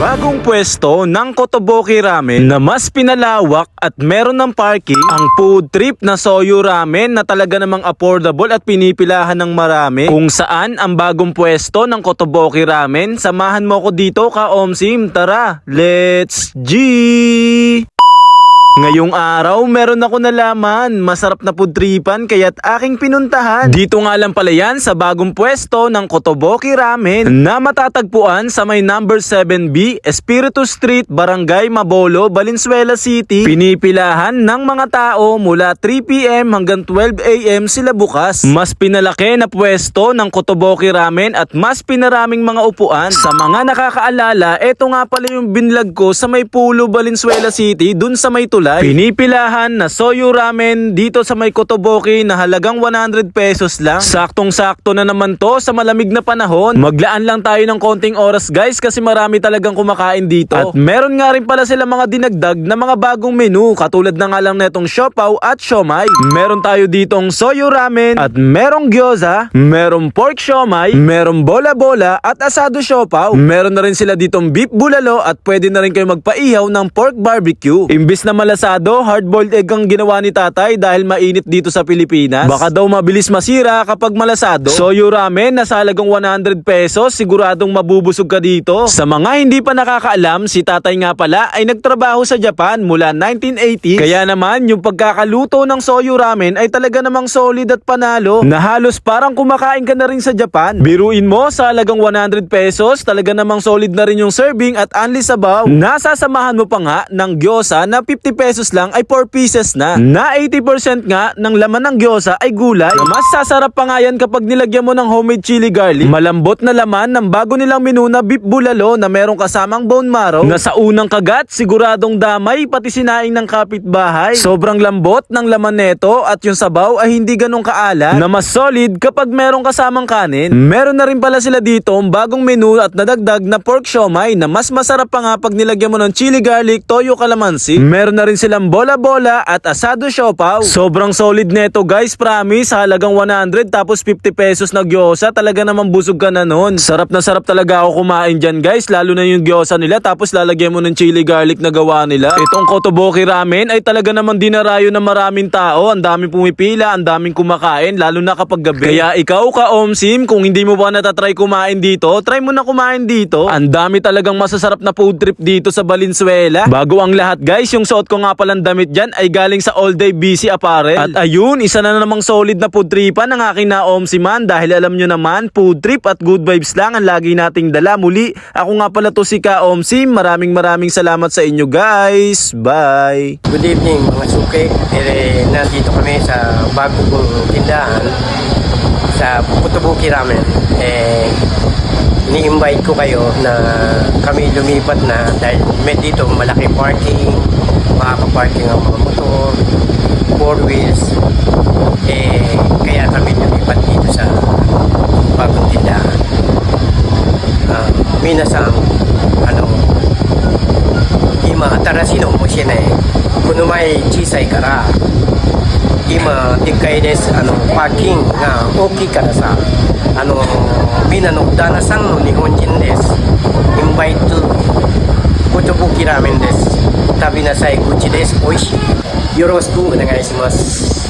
Bagong pwesto ng Kotoboki Ramen na mas pinalawak at meron ng parking, ang food trip na Soyu Ramen na talaga namang affordable at pinipilahan ng marami. Kung saan ang bagong pwesto ng Kotoboki Ramen, samahan mo ko dito ka-omsim, tara, let's G! Ngayong araw, meron ako nalaman. Masarap na food tripan kaya't aking pinuntahan. Dito nga lang pala yan sa bagong pwesto ng Kotoboki Ramen na matatagpuan sa may number 7B, Espiritu Street, Barangay Mabolo, Valenzuela City. Pinipilahan ng mga tao mula 3 PM hanggang 12 AM sila bukas. Mas pinalaki na pwesto ng Kotoboki Ramen at mas pinaraming mga upuan. Sa mga nakakaalala, eto nga pala yung binlog ko sa may Pulo, Valenzuela City, dun sa may tulay. Pinipilahan na Soyu Ramen dito sa may Kotoboki na halagang 100 pesos lang. Saktong-sakto na naman to sa malamig na panahon. Maglaan lang tayo ng konting oras guys kasi marami talagang kumakain dito. At meron nga rin pala sila mga dinagdag na mga bagong menu katulad na nga lang netong siopaw at siomai. Meron tayo ditong Soyu Ramen at merong gyoza, merong pork siomai, merong bola-bola at asado siopaw. Meron na rin sila ditong beef bulalo at pwede na rin kayo magpaihaw ng pork barbecue. Imbis na malasado, hard-boiled egg ang ginawa ni tatay dahil mainit dito sa Pilipinas. Baka daw mabilis masira kapag malasado. Soyu Ramen na sa halagang 100 pesos, siguradong mabubusog ka dito. Sa mga hindi pa nakakaalam, si tatay nga pala ay nagtrabaho sa Japan mula 1980s. Kaya naman, yung pagkakaluto ng Soyu Ramen ay talaga namang solid at panalo na halos parang kumakain ka na rin sa Japan. Biruin mo, sa halagang 100 pesos, talaga namang solid na rin yung serving at only sabaw. Nasasamahan mo pa nga ng gyoza na 50 pesos lang ay 4 pieces na. Na 80% nga ng laman ng gyoza ay gulay. Na mas sasarap pa nga yan kapag nilagyan mo ng homemade chili garlic. Malambot na laman ng bago nilang menu na beef bulalo na merong kasamang bone marrow. Na sa unang kagat, siguradong damay pati sinaing ng kapitbahay. Sobrang lambot ng laman neto at yung sabaw ay hindi ganong kaalat. Na mas solid kapag merong kasamang kanin. Meron na rin pala sila dito ang bagong menu at nadagdag na pork siomai na mas masarap pa nga pag nilagyan mo ng chili garlic, toyo calamansi. Meron na rin silang bola-bola at asado siopaw. Sobrang solid neto guys, promise. Halagang 100 tapos 50 pesos na gyoza. Talaga namang busog ka na nun. Sarap na sarap talaga ako kumain dyan guys. Lalo na yung gyoza nila tapos lalagyan mo ng chili garlic na gawa nila. Itong Kotoboki Ramen ay talaga namang dinarayo ng maraming tao. Ang daming pumipila, ang daming kumakain. Lalo na kapag gabi. Kaya ikaw ka-omsim, kung hindi mo pa natatry kumain dito, try mo na kumain dito. Ang dami talagang masasarap na food trip dito sa Valenzuela. Bago ang lahat guys, yung suot ko nga palang damit dyan ay galing sa All Day BC Apparel. At ayun, isa na namang solid na food tripan ng aking naomsiman dahil alam nyo naman, food trip at good vibes lang ang lagi nating dala. Muli, ako nga pala to si Ka-Omsim. Maraming salamat sa inyo guys. Bye! Good evening mga suki. Nandito kami sa bago kong tindahan sa Kotoboki Ramen. Ini-invite ko kayo na kami lumipat na dahil may dito malaki parking, makaka-parking ang mga motor, 4 wheels. Kaya kami lumipat dito sa bagong tindahan. Minasang今新しいのお店ね、この前小さいから今でっかいです。パーキングが大きいからさ、みんなの旦那さんの日本人です。インバイトコトボキラーメンです。食べなさい、こっちです。美味しい。よろしくお願いします。